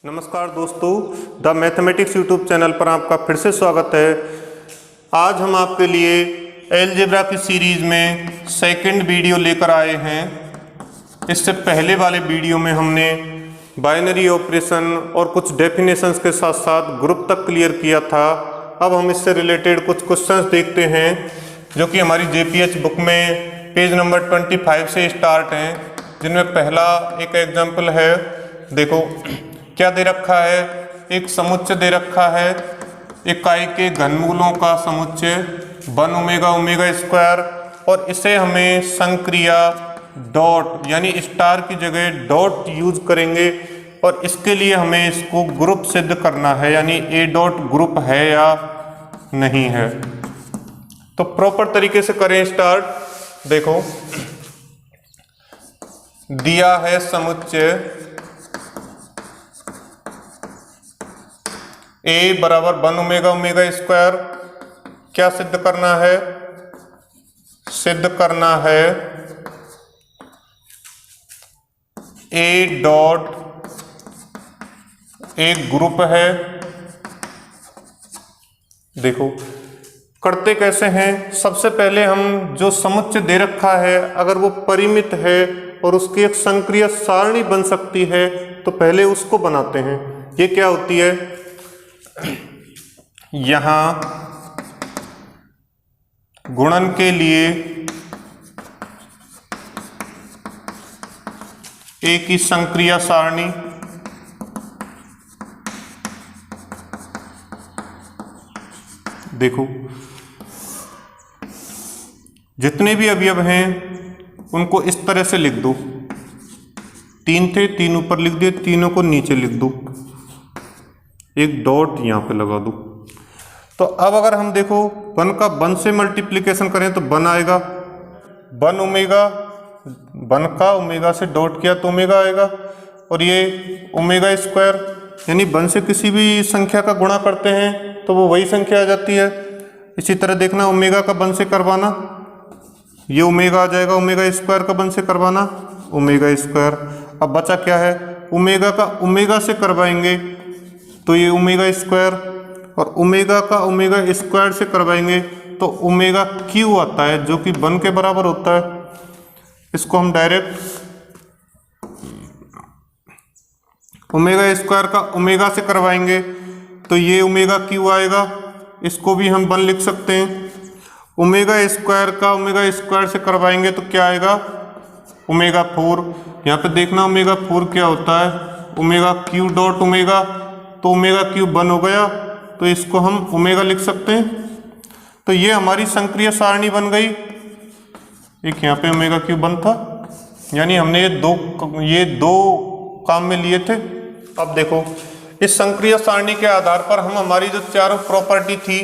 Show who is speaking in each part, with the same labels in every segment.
Speaker 1: नमस्कार दोस्तों, the mathematics YouTube channel पर आपका फिर से स्वागत है। आज हम आपके लिए अलजेब्रा की सीरीज़ में सेकंड वीडियो लेकर आए हैं। इससे पहले वाले वीडियो में हमने बाइनरी ऑपरेशन और कुछ डेफिनेशंस के साथ साथ ग्रुप तक क्लियर किया था। अब हम इससे रिलेटेड कुछ क्वेश्चंस देखते हैं जो कि हमारी जेपीएच बुक में पेज नंबर 25 से स्टार्ट हैं, जिनमें पहला एक एग्जाम्पल है। देखो क्या दे रखा है, एक समुच्चय दे रखा है इकाई के घनमूलों का समुच्चय 1 ओमेगा ओमेगा स्क्वायर, और इसे हमें संक्रिया डॉट यानी स्टार की जगह डॉट यूज करेंगे और इसके लिए हमें इसको ग्रुप सिद्ध करना है, यानी ए डॉट ग्रुप है या नहीं है। तो प्रॉपर तरीके से करें स्टार्ट। देखो दिया है समुच्चय ए बराबर 1 ओमेगा ओमेगा स्क्वायर। क्या सिद्ध करना है? सिद्ध करना है ए डॉट एक ग्रुप है। देखो करते कैसे हैं। सबसे पहले हम जो समुच्चय दे रखा है अगर वो परिमित है और उसकी एक संक्रिया सारणी बन सकती है तो पहले उसको बनाते हैं। ये क्या होती है, यहां गुणन के लिए ए की संक्रिया सारणी, देखो जितने भी अवयव हैं उनको इस तरह से लिख दो। 3 थे, 3 ऊपर लिख दिए, तीनों को नीचे लिख दो, एक डॉट यहाँ पे लगा दो। तो अब अगर हम देखो 1 का 1 से मल्टीप्लिकेशन करें तो 1 आएगा। 1 ओमेगा, 1 का ओमेगा से डॉट किया तो ओमेगा आएगा, और ये ओमेगा स्क्वायर यानी 1 से किसी भी संख्या का गुणा करते हैं तो वो वही संख्या आ जाती है। इसी तरह देखना ओमेगा का 1 से करवाना, ये ओमेगा आ जाएगा। ओमेगा स्क्वायर का 1 से करवाना ओमेगा स्क्वायर। अब बचा क्या है, ओमेगा का ओमेगा से करवाएंगे तो ये ओमेगा स्क्वायर, और ओमेगा का ओमेगा स्क्वायर से करवाएंगे तो ओमेगा क्यू आता है जो कि 1 के बराबर होता है। इसको हम डायरेक्ट ओमेगा स्क्वायर का ओमेगा से करवाएंगे तो ये ओमेगा क्यू आएगा। इसको भी हम 1 लिख सकते हैं। ओमेगा स्क्वायर का ओमेगा स्क्वायर से करवाएंगे तो क्या आएगा, ओमेगा 4। यहाँ पे देखना ओमेगा 4 क्या होता है, ओमेगा क्यू डॉट ओमेगा, तो ओमेगा क्यूब 1 हो गया, तो इसको हम ओमेगा लिख सकते हैं। तो ये हमारी संक्रिया सारणी बन गई। एक यहाँ पे ओमेगा क्यूब 1 था, यानी हमने ये दो काम में लिए थे। अब देखो इस संक्रिया सारणी के आधार पर हम हमारी जो चारों प्रॉपर्टी थी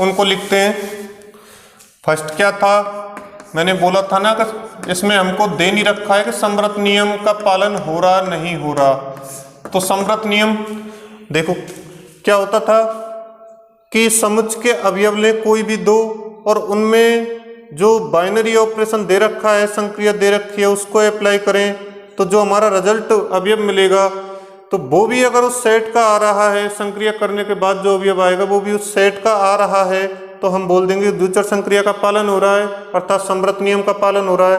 Speaker 1: उनको लिखते हैं। फर्स्ट क्या था, मैंने बोला था ना कि इसमें हमको दे नहीं रखा है कि समवर्त नियम का पालन हो रहा नहीं हो रहा। तो समवर्त नियम देखो क्या होता था कि समुच्चय के अवयव ले कोई भी दो और उनमें जो बाइनरी ऑपरेशन दे रखा है, संक्रिया दे रखी है, उसको अप्लाई करें तो जो हमारा रिजल्ट अवयव मिलेगा तो वो भी अगर उस सेट का आ रहा है, संक्रिया करने के बाद जो अवयव आएगा वो भी उस सेट का आ रहा है, तो हम बोल देंगे द्विचर संक्रिया का पालन हो रहा है, अर्थात समवर्त नियम का पालन हो रहा है।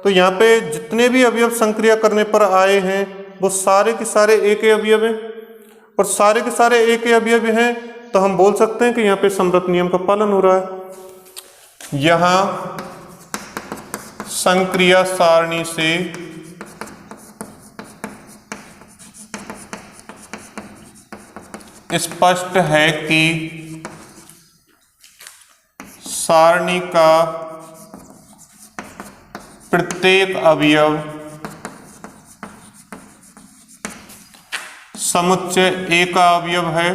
Speaker 1: तो यहाँ पे जितने भी अवयव संक्रिया करने पर आए हैं वो सारे के सारे एक ही अवयव हैं, और सारे के सारे एक ही अवयव हैं तो हम बोल सकते हैं कि यहाँ पे समवर्त नियम का पालन हो रहा है। यहाँ संक्रिया सारणी से स्पष्ट है कि सारणी का प्रत्येक अवयव समुच्चय ए का अवयव है।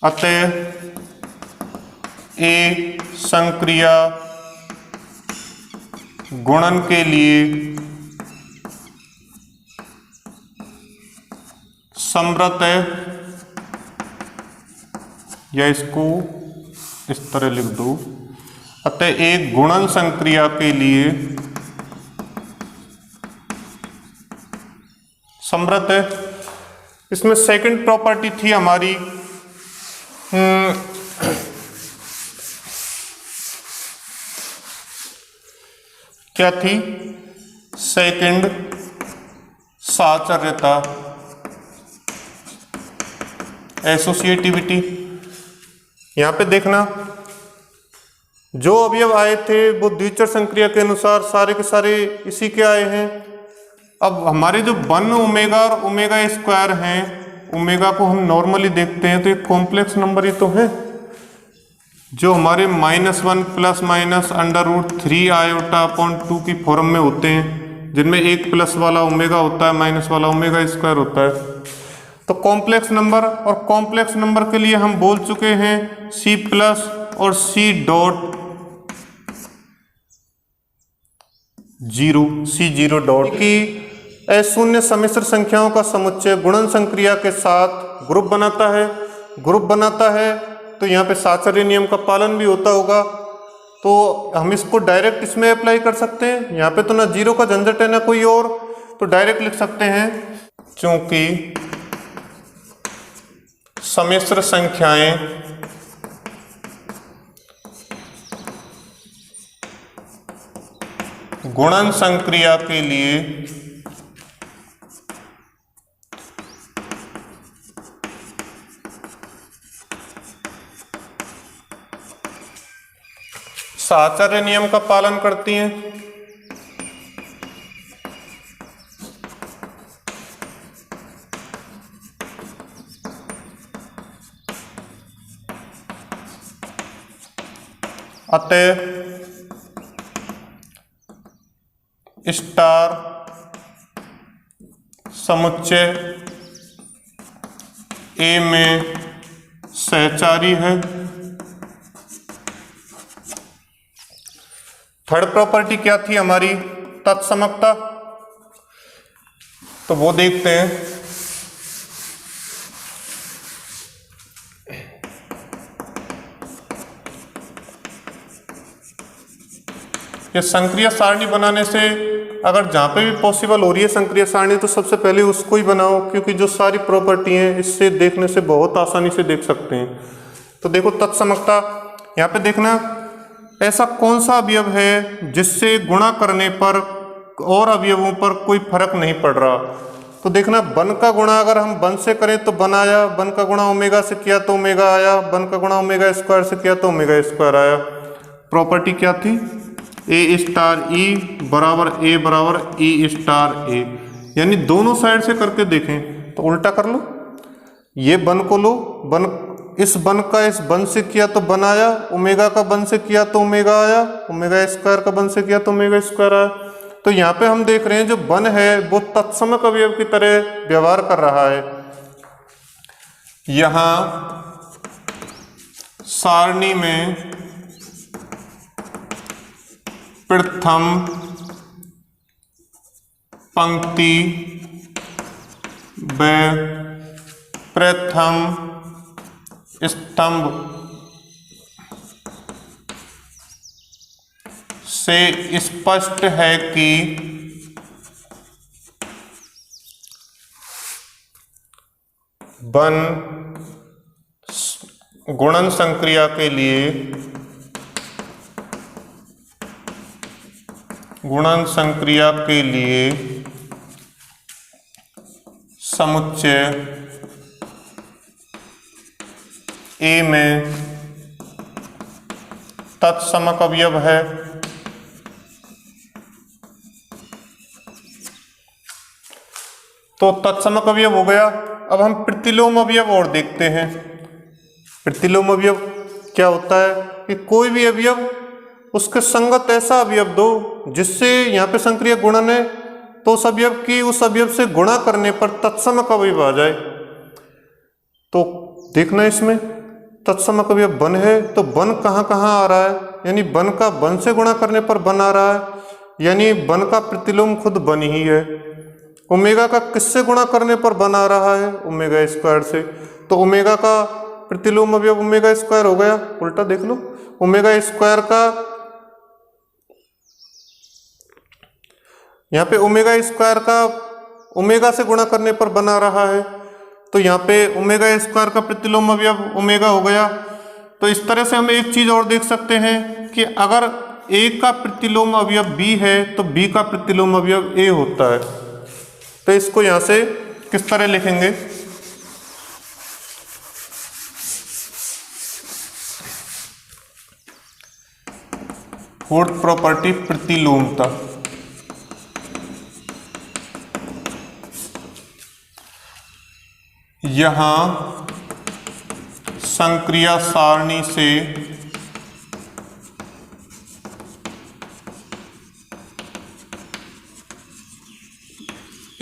Speaker 1: अतः ए संक्रिया गुणन के लिए समवर्त है, या इसको इस तरह लिख दो। अतः एक गुणन संक्रिया के लिए समृद्ध है। इसमें सेकंड प्रॉपर्टी थी हमारी क्या थी? सेकंड साहचर्यता, एसोसिएटिविटी। यहां पे देखना जो अवयव आए थे वो द्विचर संक्रिया के अनुसार सारे के सारे इसी के आए हैं। अब हमारे जो 1 ओमेगा और ओमेगा स्क्वायर हैं, ओमेगा को हम नॉर्मली देखते हैं तो एक कॉम्प्लेक्स नंबर ही तो है, जो हमारे -1 प्लस माइनस √3 आयोटा अपॉन 2 की फॉर्म में होते हैं, जिनमें एक प्लस वाला ओमेगा होता है, माइनस वाला ओमेगा स्क्वायर होता है। तो कॉम्प्लेक्स नंबर, और कॉम्प्लेक्स नंबर के लिए हम बोल चुके हैं C प्लस और C डॉट 0, C0 डॉट की अशून्य सम्मिश्र संख्याओं का समुच्चय गुणन संक्रिया के साथ ग्रुप बनाता है। तो यहाँ पे साहचर्य नियम का पालन भी होता होगा, तो हम इसको डायरेक्ट इसमें अप्लाई कर सकते हैं। यहाँ पे तो ना जीरो का झंझट है ना कोई और, तो डायरेक्ट लिख सकते हैं क्योंकि सम्मिश्र संख्याएं गुणन संक्रिया के लिए साहचर्य नियम का पालन करती हैं। अतः स्टार समुच्चय ए में सहचारी है। थर्ड प्रॉपर्टी क्या थी हमारी? तत्समकता। तो वो देखते हैं। ये संक्रिया सारणी बनाने से अगर जहाँ पे भी पॉसिबल हो रही है संक्रिया सारणी, तो सबसे पहले उसको ही बनाओ, क्योंकि जो सारी प्रॉपर्टी हैं इससे देखने से बहुत आसानी से देख सकते हैं। तो देखो तत्समकता, यहाँ पे देखना ऐसा कौन सा अवयव है जिससे गुणा करने पर और अवयवों पर कोई फर्क नहीं पड़ रहा। तो देखना 1 का गुणा अगर हम 1 से करें तो 1 आया, 1 का गुणा ओमेगा से किया तो ओमेगा आया, 1 का गुणा ओमेगा स्क्वायर से किया तो ओमेगा स्क्वायर आया। प्रॉपर्टी क्या थी? ए स्टार ई बराबर ए बराबर ई स्टार ए, यानी दोनों साइड से करके देखें तो उल्टा कर लो। ये 1 को लो, 1 इस 1 का इस 1 से किया तो 1 आया, ओमेगा का 1 से किया तो ओमेगा आया, ओमेगा स्क्वायर का 1 से किया तो ओमेगा स्क्वायर आया। तो यहाँ पे हम देख रहे हैं जो 1 है वो तत्समक अवयव की तरह व्यवहार कर रहा है। यहाँ सारणी में प्रथम पंक्ति व प्रथम स्तंभ से स्पष्ट है कि गुणन संक्रिया के लिए समुच्चय ए में तत्समक अवयव है। तो तत्समक अवयव हो गया। अब हम प्रतिलोम अवयव और देखते हैं। प्रतिलोम अवयव क्या होता है कि कोई भी अवयव उसके संगत ऐसा अवयव दो जिससे यहाँ पे संक्रिया गुणन है, तो उस अवयव से गुणा करने पर तत्समक अवयव आ जाए। तो देखना इसमें तत्समक अवयव 1 है, तो 1 कहाँ कहाँ आ रहा है, यानी 1 का 1 से गुणा करने पर 1 आ रहा है, यानी 1 का प्रतिलोम खुद 1 ही है। ओमेगा का किससे गुणा करने पर 1 आ रहा है? ओमेगा स्क्वायर से। तो ओमेगा का प्रतिलोम अवयव ओमेगा स्क्वायर हो गया। उल्टा देख लो, ओमेगा स्क्वायर का यहाँ पे ओमेगा ओमेगा से गुणा करने पर बना रहा है। तो यहाँ पे ओमेगा स्क्वायर का प्रतिलोम अवयव ओमेगा हो गया। तो इस तरह से हम एक चीज़ और देख सकते हैं कि अगर ए का प्रतिलोम अवयव बी है तो बी का प्रतिलोम अवयव ए होता है। तो इसको यहाँ से किस तरह लिखेंगे, फोर्थ प्रॉपर्टी प्रतिलोमता। यहाँ संक्रिया सारणी से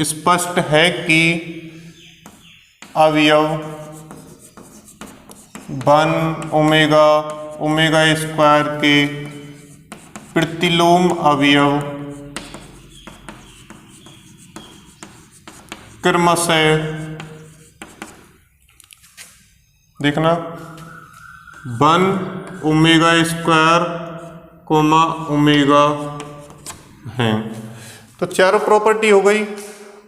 Speaker 1: स्पष्ट है कि अवयव 1 ओमेगा ओमेगा स्क्वायर के प्रतिलोम अवयव क्रमशः देखना 1 ओमेगा स्क्वायर कोमा ओमेगा है। तो चारों प्रॉपर्टी हो गई।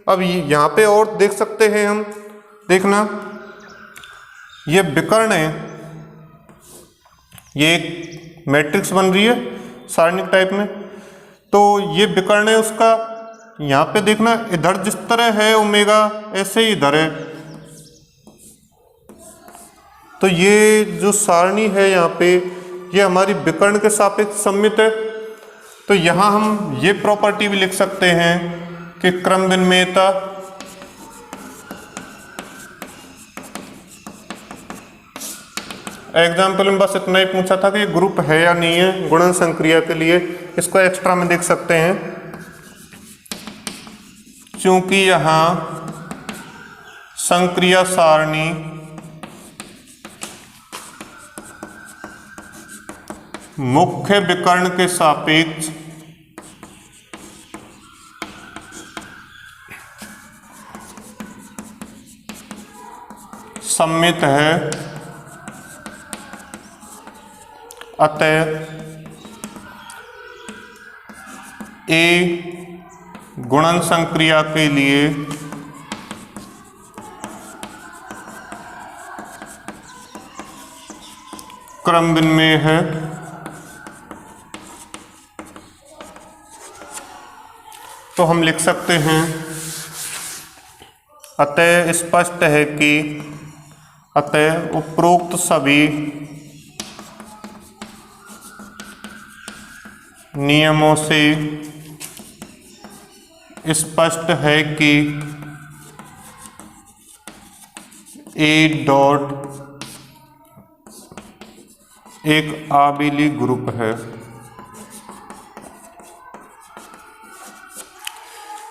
Speaker 1: अब यहाँ पे और देख सकते हैं हम, देखना ये विकर्ण है, ये एक मैट्रिक्स बन रही है सारणिक टाइप में। तो ये विकर्ण है उसका, यहाँ पे देखना इधर जिस तरह है ओमेगा ऐसे ही इधर है। तो ये जो सारणी है यहाँ पे ये हमारी विकर्ण के सापेक्ष सममित है। तो यहाँ हम ये प्रॉपर्टी भी लिख सकते हैं कि क्रम विनिमेयता एग्जाम्पल में बस इतना ही पूछा था कि ये ग्रुप है या नहीं है गुणन संक्रिया के लिए, इसको एक्स्ट्रा में देख सकते हैं। क्योंकि यहाँ संक्रिया सारणी मुख्य विकर्ण के सापेक्ष सममित है, अतः ए गुणन संक्रिया के लिए क्रम विनिमेय है। तो हम लिख सकते हैं अतः स्पष्ट है कि अतः उपरोक्त सभी नियमों से स्पष्ट है कि ए डॉट एक आबेली ग्रुप है।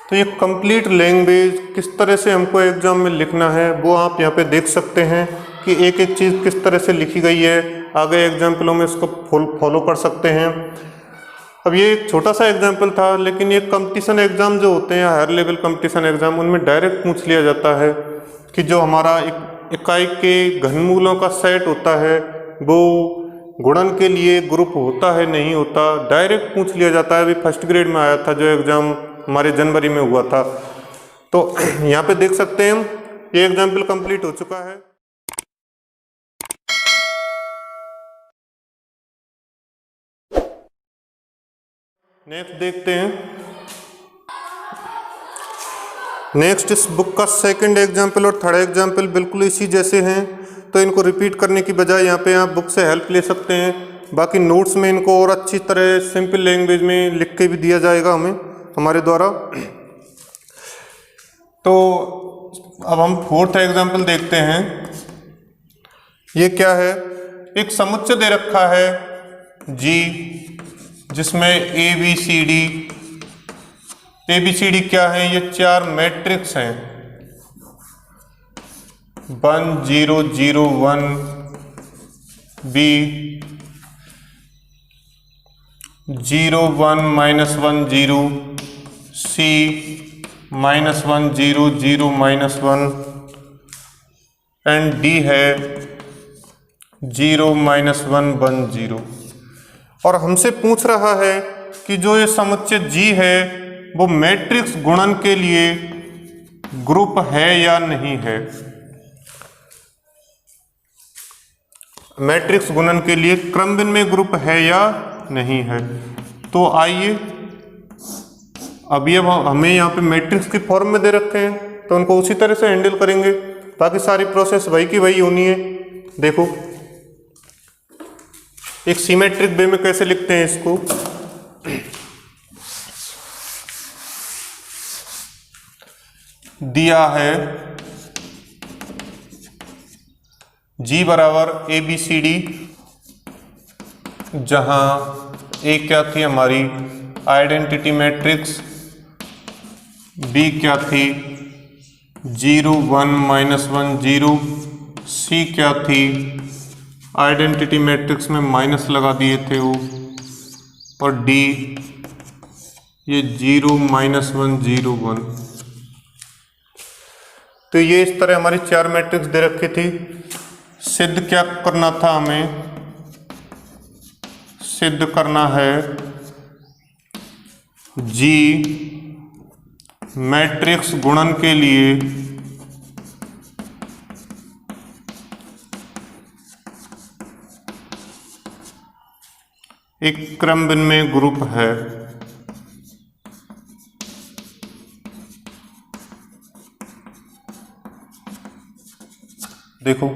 Speaker 1: तो ये कंप्लीट लैंग्वेज किस तरह से हमको एग्जाम में लिखना है वो आप यहाँ पे देख सकते हैं कि एक एक चीज़ किस तरह से लिखी गई है। आगे एग्जाम्पलों में इसको फॉलो कर सकते हैं। अब ये एक छोटा सा एग्जाम्पल था, लेकिन ये कंपटीशन एग्ज़ाम जो होते हैं हायर लेवल कंपटीशन एग्ज़ाम, उनमें डायरेक्ट पूछ लिया जाता है कि जो हमारा इकाई के घनमूलों का सेट होता है वो गुणन के लिए ग्रुप होता है नहीं होता, डायरेक्ट पूछ लिया जाता है। अभी फर्स्ट ग्रेड में आया था जो एग्ज़ाम हमारे जनवरी में हुआ था। तो यहाँ पे देख सकते हैं हम ये एग्जाम्पल कंप्लीट हो चुका है। नेक्स्ट देखते हैं। नेक्स्ट इस बुक का सेकंड एग्जाम्पल और थर्ड एग्जाम्पल बिल्कुल इसी जैसे हैं, तो इनको रिपीट करने की बजाय यहाँ पे आप बुक से हेल्प ले सकते हैं। बाकी नोट्स में इनको और अच्छी तरह सिंपल लैंग्वेज में लिख के भी दिया जाएगा हमें हमारे द्वारा। तो अब हम फोर्थ एग्जाम्पल देखते हैं। ये क्या है, एक समुच्चय दे रखा है G जिसमें ABCD क्या है, ये 4 मैट्रिक्स हैं 1 0 0 1 B 0 1 -1 0 C -1 0 0 -1 एंड D है 0 -1 1 0। और हमसे पूछ रहा है कि जो ये समुच्चय G है वो मैट्रिक्स गुणन के लिए ग्रुप है या नहीं है। मैट्रिक्स गुणन के लिए क्रमबिन में ग्रुप है या नहीं है। तो आइए अभी अब हमें यहाँ पे मैट्रिक्स की फॉर्म में दे रखे हैं तो उनको उसी तरह से हैंडल करेंगे, बाकी सारी प्रोसेस वही की वही होनी है। देखो एक सिमेट्रिक वे में कैसे लिखते हैं इसको, दिया है G बराबर ABCD, जहां A क्या थी हमारी आइडेंटिटी मैट्रिक्स, B क्या थी 0 1 -1 0, C क्या थी आइडेंटिटी मैट्रिक्स में माइनस लगा दिए थे वो, और D ये 0 -1 0 1। तो ये इस तरह हमारी 4 मैट्रिक्स दे रखी थी। सिद्ध क्या करना था हमें, सिद्ध करना है G मैट्रिक्स गुणन के लिए एक क्रमबिन में ग्रुप है। देखो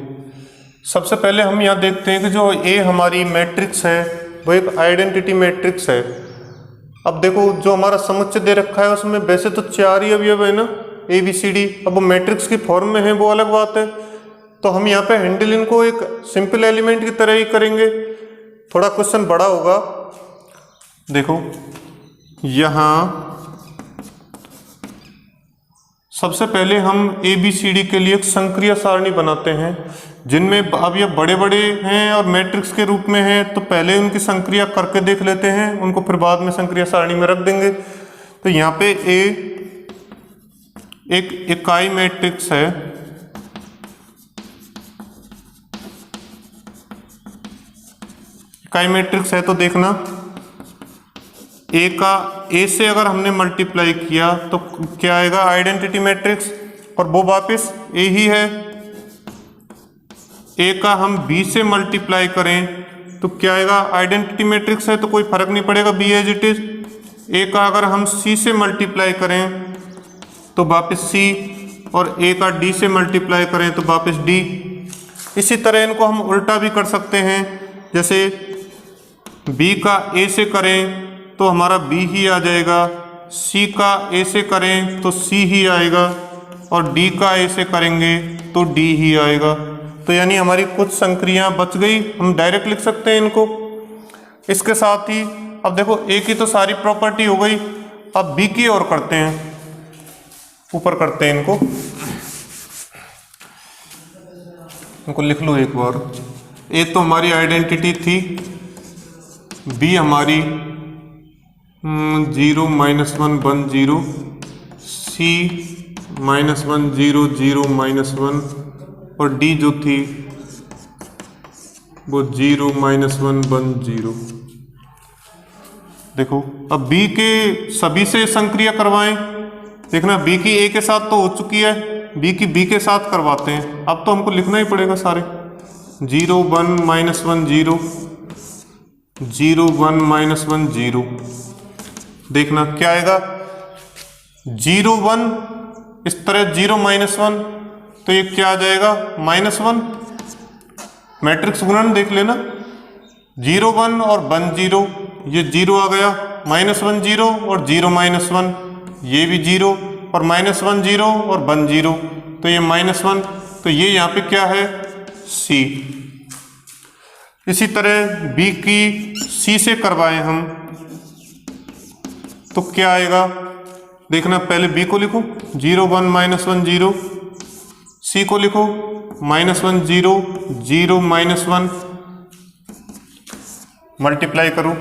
Speaker 1: सबसे पहले हम यहाँ देखते हैं कि जो A हमारी मैट्रिक्स है वो एक आइडेंटिटी मैट्रिक्स है। अब देखो जो हमारा समुच्चय दे रखा है उसमें वैसे तो 4 ही अवयव है ना ABCD, अब वो मैट्रिक्स की फॉर्म में है वो अलग बात है। तो हम यहाँ पे हैंडल इनको एक सिंपल एलिमेंट की तरह ही करेंगे, थोड़ा क्वेश्चन बड़ा होगा। देखो यहाँ सबसे पहले हम ABCD के लिए एक संक्रिया सारणी बनाते हैं, जिनमें अब ये बड़े बड़े हैं और मैट्रिक्स के रूप में हैं, तो पहले उनकी संक्रिया करके देख लेते हैं, उनको फिर बाद में संक्रिया सारणी में रख देंगे। तो यहाँ पे A एक इकाई मैट्रिक्स है, इकाई मैट्रिक्स है तो देखना A से अगर हमने मल्टीप्लाई किया तो क्या आएगा आइडेंटिटी मैट्रिक्स, और वो वापस A ही है। A का हम B से मल्टीप्लाई करें तो क्या आएगा आइडेंटिटी मैट्रिक्स है तो कोई फर्क नहीं पड़ेगा, B as it is. A का अगर हम C से मल्टीप्लाई करें तो वापस C, और A का D से मल्टीप्लाई करें तो वापस D। इसी तरह इनको हम उल्टा भी कर सकते हैं, जैसे B का A से करें तो हमारा B ही आ जाएगा, C का A से करें तो C ही आएगा, और D का A से करेंगे तो D ही आएगा। तो यानी हमारी कुछ संक्रियाएं बच गई, हम डायरेक्ट लिख सकते हैं इनको। इसके साथ ही अब देखो A की तो सारी प्रॉपर्टी हो गई, अब B की और करते हैं, ऊपर करते हैं इनको लिख लो एक बार। A तो हमारी आइडेंटिटी थी, B हमारी 0 -1 1 0, C -1 0 0 -1, और D जो थी वो 0 -1 1 0। देखो अब B के सभी से संक्रिया करवाएं, देखना B की A के साथ तो हो चुकी है, B की B के साथ करवाते हैं। अब तो हमको लिखना ही पड़ेगा सारे, 0 1 -1 0 0 1 -1 0। देखना क्या आएगा 0 1, इस तरह 0 -1, तो ये क्या आ जाएगा -1। मैट्रिक्स गुणन देख लेना, 0 1 और 1 0, ये 0 आ गया, -1 0 और 0 -1, ये भी 0 और -1 0 और 1 0, तो ये -1, तो ये यहाँ पे क्या है C। इसी तरह B की C से करवाएं हम तो क्या आएगा, देखना पहले B को लिखो 0 1 -1 0, C को लिखो -1 0 0 -1, मल्टीप्लाई करो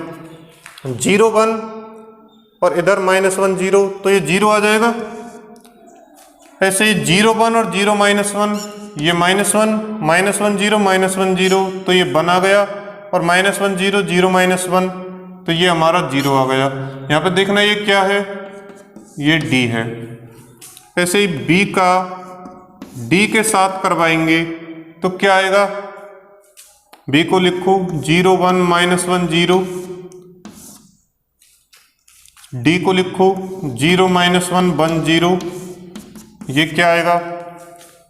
Speaker 1: 0 1 और इधर -1 0, तो ये 0 आ जाएगा। ऐसे ही 0 1 और 0 -1, ये -1 0 -1 0, तो ये 1 आ गया, और -1 0 0 -1, तो ये हमारा 0 आ गया। यहाँ पे देखना ये क्या है, ये D है। ऐसे ही बी का डी के साथ करवाएंगे तो क्या आएगा, बी को लिखो 0 1 -1 0, डी को लिखो 0 -1 1 0, ये क्या आएगा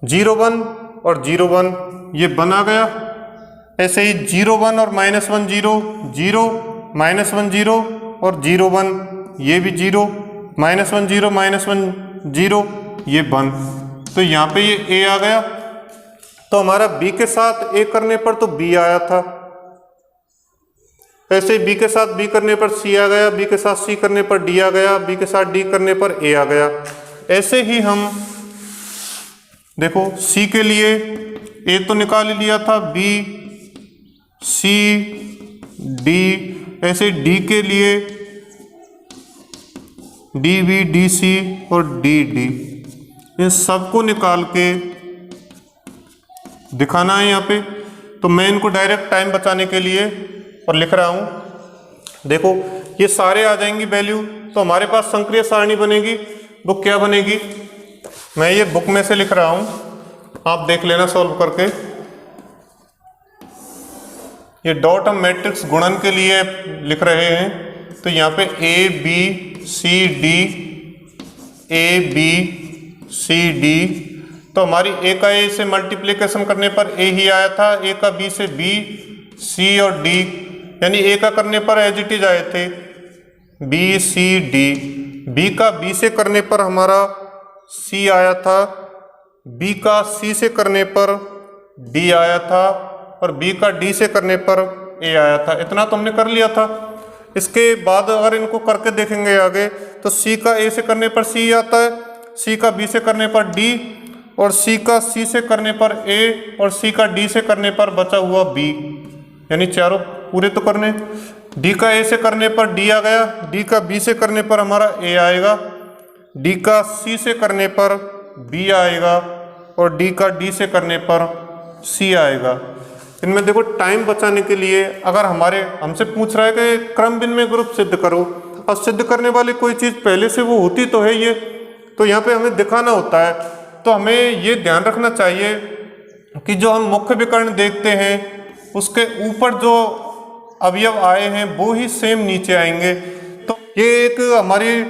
Speaker 1: 0 1 और 0 1, ये 1 आ गया। ऐसे ही 0 1 और -1 0, 0 -1 0 और 0 1, ये भी 0 -1 0 -1 0, ये 1, तो यहाँ पे ये ए आ गया। तो हमारा बी के साथ ए करने पर तो बी आया था, ऐसे ही बी के साथ बी करने पर सी आ गया, बी के साथ सी करने पर डी आ गया, बी के साथ डी करने पर ए आ गया। ऐसे ही हम देखो सी के लिए ए तो निकाल लिया था, बी सी डी, ऐसे डी के लिए डी बी डी सी और डी डी, इन सबको निकाल के दिखाना है यहाँ पे। तो मैं इनको डायरेक्ट टाइम बचाने के लिए और लिख रहा हूँ। देखो ये सारे आ जाएंगी वैल्यू, तो हमारे पास संक्रिय सारणी बनेगी। वो क्या बनेगी, मैं ये बुक में से लिख रहा हूँ, आप देख लेना सॉल्व करके। ये डॉट हम मैट्रिक्स गुणन के लिए लिख रहे हैं, तो यहाँ पे A B C D, A B C D, तो हमारी ए का ए से मल्टीप्लिकेशन करने पर ए ही आया था, ए का बी से बी, सी और डी, यानी ए का करने पर एज इट इज आए थे बी सी डी, बी का बी से करने पर हमारा सी आया था, बी का सी से करने पर डी आया था, और बी का डी से करने पर ए आया था। इतना तो हमने कर लिया था। इसके बाद अगर इनको करके देखेंगे आगे, तो सी का ए से करने पर सी आता है, सी का बी से करने पर डी, और सी का सी से करने पर ए, और सी का डी से करने पर बचा हुआ बी, यानी चारों पूरे तो करने। डी का ए से करने पर डी आ गया, डी का बी से करने पर हमारा ए आएगा, डी का सी से करने पर बी आएगा, और डी का डी से करने पर सी आएगा। इनमें देखो टाइम बचाने के लिए अगर हमसे पूछ रहा है कि क्रम विनिमय ग्रुप सिद्ध करो, और सिद्ध करने वाली कोई चीज़ पहले से वो होती तो है ये, तो यहाँ पे हमें दिखाना होता है। तो हमें ये ध्यान रखना चाहिए कि जो हम मुख्य विकर्ण देखते हैं उसके ऊपर जो अवयव आए हैं वो ही सेम नीचे आएंगे। तो ये एक हमारी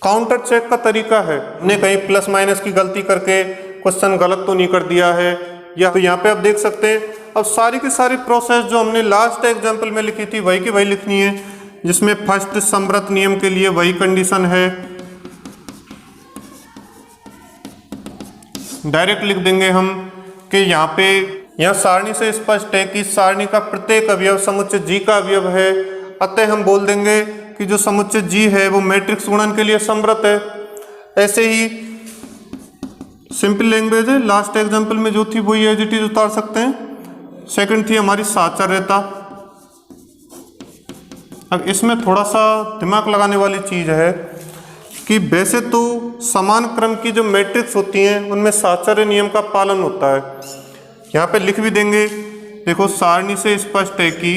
Speaker 1: काउंटर चेक का तरीका है, हमने कहीं प्लस माइनस की गलती करके क्वेश्चन गलत तो नहीं कर दिया है, या तो यहाँ पे आप देख सकते हैं। अब सारी की सारी प्रोसेस जो हमने लास्ट एग्जाम्पल में लिखी थी वही की वही लिखनी है, जिसमें फर्स्ट समवर्त नियम के लिए वही कंडीशन है। डायरेक्ट लिख देंगे हम कि यहाँ सारणी से स्पष्ट है कि सारणी का प्रत्येक अवयव समुच्चय जी का अवयव है, अतः हम बोल देंगे कि जो समुच्चय जी है वो मैट्रिक्स गुणन के लिए समवर्त है। ऐसे ही सिंपल लैंग्वेज है, लास्ट एग्जाम्पल में जो थी वही एज इट इज उतार सकते हैं। सेकंड थी हमारी साचर्यता। अब इसमें थोड़ा सा दिमाग लगाने वाली चीज़ है कि वैसे तो समान क्रम की जो मैट्रिक्स होती हैं उनमें साचर्य नियम का पालन होता है। यहाँ पे लिख भी देंगे, देखो सारणी से स्पष्ट है कि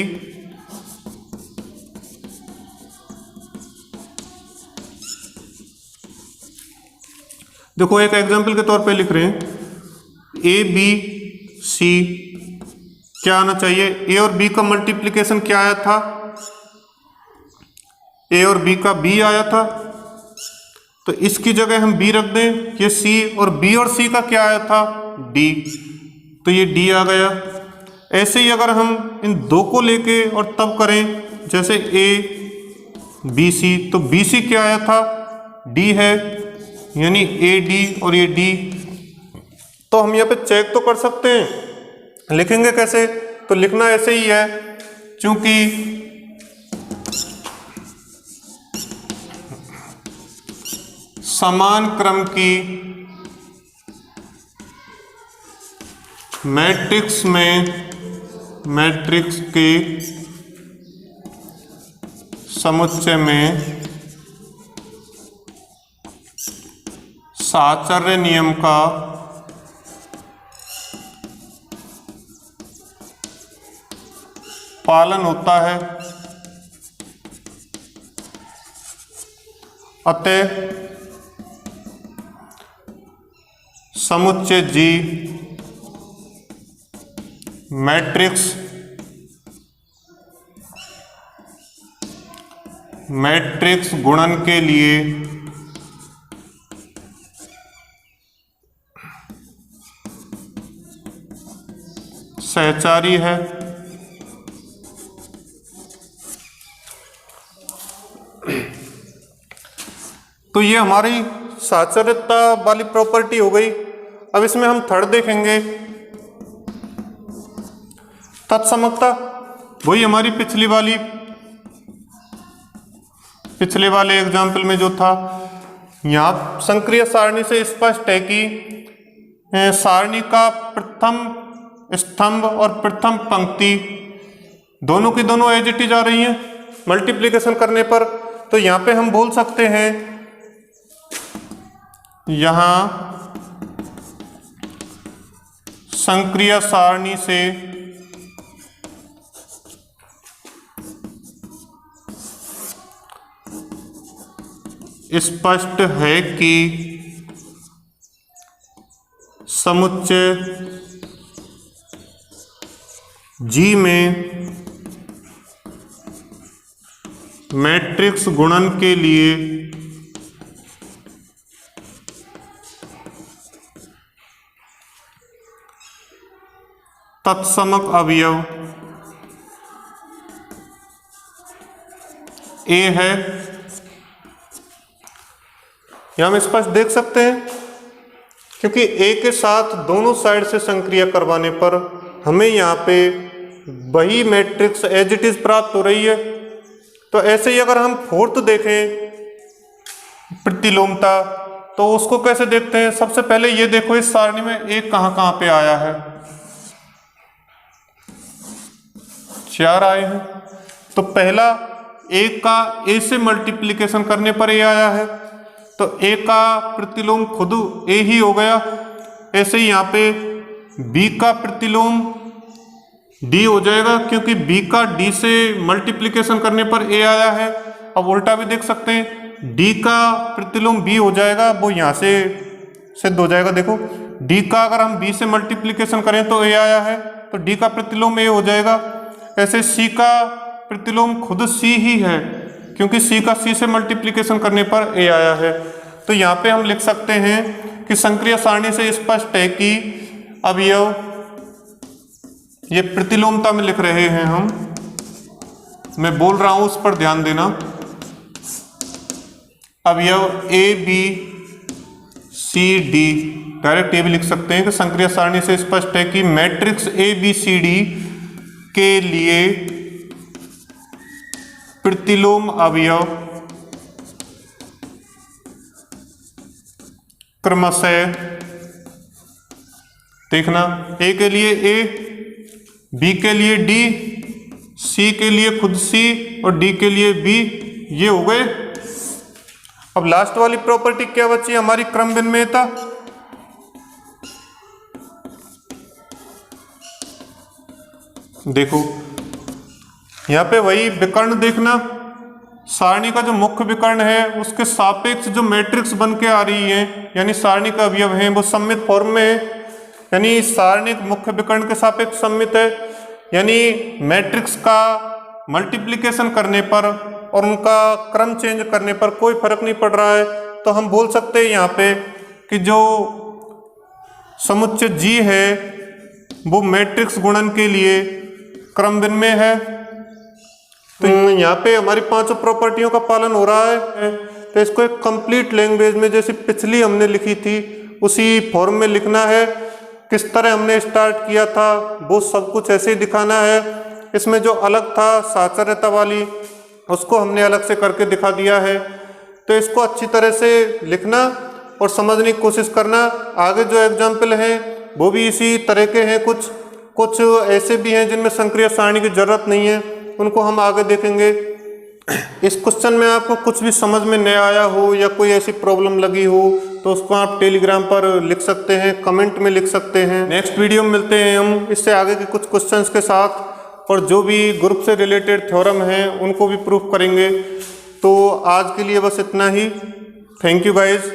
Speaker 1: देखो एक एग्जाम्पल के तौर पे लिख रहे हैं ए बी सी, क्या आना चाहिए, ए और बी का मल्टीप्लिकेशन क्या आया था, ए और बी का बी आया था, तो इसकी जगह हम बी रख दें, ये सी, और बी और सी का क्या आया था डी, तो ये डी आ गया। ऐसे ही अगर हम इन दो को लेके और तब करें जैसे ए बी सी, तो बी सी क्या आया था डी है, यानी ए डी और ये डी। तो हम यहाँ पे चेक तो कर सकते हैं, लिखेंगे कैसे, तो लिखना ऐसे ही है, क्योंकि समान क्रम की मैट्रिक्स के समुच्चय में साचर्य नियम का पालन होता है, अतः समुच्चय जी मैट्रिक्स गुणन के लिए सहचारी है। तो ये हमारी साचर्यता वाली प्रॉपर्टी हो गई। अब इसमें हम थर्ड देखेंगे, तत्समकता। वही हमारी पिछले वाले एग्जाम्पल में जो था, यहाँ संक्रिय सारणी से स्पष्ट है कि सारणी का प्रथम स्तंभ और प्रथम पंक्ति दोनों की दोनों एज इट इज आ रही हैं मल्टीप्लिकेशन करने पर। तो यहाँ पे हम बोल सकते हैं, यहाँ संक्रिय सारणी से स्पष्ट है कि समुच्चय जी में मैट्रिक्स गुणन के लिए तत्समक अवयव ए है। यह हम स्पष्ट देख सकते हैं, क्योंकि ए के साथ दोनों साइड से संक्रिया करवाने पर हमें यहाँ पे वही मैट्रिक्स एज इट इज प्राप्त हो रही है। तो ऐसे ही अगर हम फोर्थ देखें प्रतिलोमता, तो उसको कैसे देखते हैं? सबसे पहले ये देखो, इस सारणी में एक कहाँ पे आया है, 4 आए हैं। तो पहला एक का ए से मल्टीप्लिकेशन करने पर ए आया है, तो ए का प्रतिलोम खुद ए ही हो गया। ऐसे ही यहाँ पे बी का प्रतिलोम डी हो जाएगा, क्योंकि बी का डी से मल्टीप्लिकेशन करने पर ए आया है। अब उल्टा भी देख सकते हैं, डी का प्रतिलोम बी हो जाएगा, वो यहाँ से सिद्ध हो जाएगा। देखो, डी का अगर हम बी से मल्टीप्लिकेशन करें तो ए आया है, तो डी का प्रतिलोम ए हो जाएगा। ऐसे सी का प्रतिलोम खुद सी ही है, क्योंकि सी का सी से मल्टीप्लिकेशन करने पर ए आया है। तो यहाँ पे हम लिख सकते हैं कि संक्रिय सारणी से स्पष्ट है कि अवयव, ये प्रतिलोमता में लिख रहे हैं हम, मैं बोल रहा हूं उस पर ध्यान देना। अवयव A B C D, direct ये भी लिख सकते हैं कि संक्रिय सारणी से स्पष्ट है कि matrix A B C D के लिए प्रतिलोम अवयव क्रमशः, देखना, ए के लिए ए, बी के लिए डी, सी के लिए खुद सी और डी के लिए बी, ये हो गए। अब लास्ट वाली प्रॉपर्टी क्या बची हमारी? क्रम विनिमेयता। देखो यहाँ पे वही विकर्ण देखना, सारणी का जो मुख्य विकर्ण है उसके सापेक्ष जो मैट्रिक्स बन के आ रही है, यानी सारणी का अवयव है, वो सममित फॉर्म में है, यानी सारणी मुख्य विकर्ण के सापेक्ष सममित है। यानी मैट्रिक्स का मल्टीप्लिकेशन करने पर और उनका क्रम चेंज करने पर कोई फर्क नहीं पड़ रहा है। तो हम बोल सकते हैं यहाँ पे कि जो समुच्चय जी है वो मैट्रिक्स गुणन के लिए क्रम विनिमेय है। तो यहाँ पे हमारी 5 प्रॉपर्टियों का पालन हो रहा है। तो इसको एक कंप्लीट लैंग्वेज में, जैसे पिछली हमने लिखी थी उसी फॉर्म में लिखना है। किस तरह हमने स्टार्ट किया था वो सब कुछ ऐसे ही दिखाना है। इसमें जो अलग था साचर्यता वाली, उसको हमने अलग से करके दिखा दिया है। तो इसको अच्छी तरह से लिखना और समझने की कोशिश करना। आगे जो एग्जाम्पल हैं वो भी इसी तरह के हैं, कुछ ऐसे भी हैं जिनमें संक्रिय सारणी की जरूरत नहीं है, उनको हम आगे देखेंगे। इस क्वेश्चन में आपको कुछ भी समझ में नहीं आया हो या कोई ऐसी प्रॉब्लम लगी हो तो उसको आप टेलीग्राम पर लिख सकते हैं, कमेंट में लिख सकते हैं। नेक्स्ट वीडियो में मिलते हैं हम इससे आगे के कुछ क्वेश्चंस के साथ, और जो भी ग्रुप से रिलेटेड थ्योरम हैं उनको भी प्रूफ करेंगे। तो आज के लिए बस इतना ही। Thank you guys.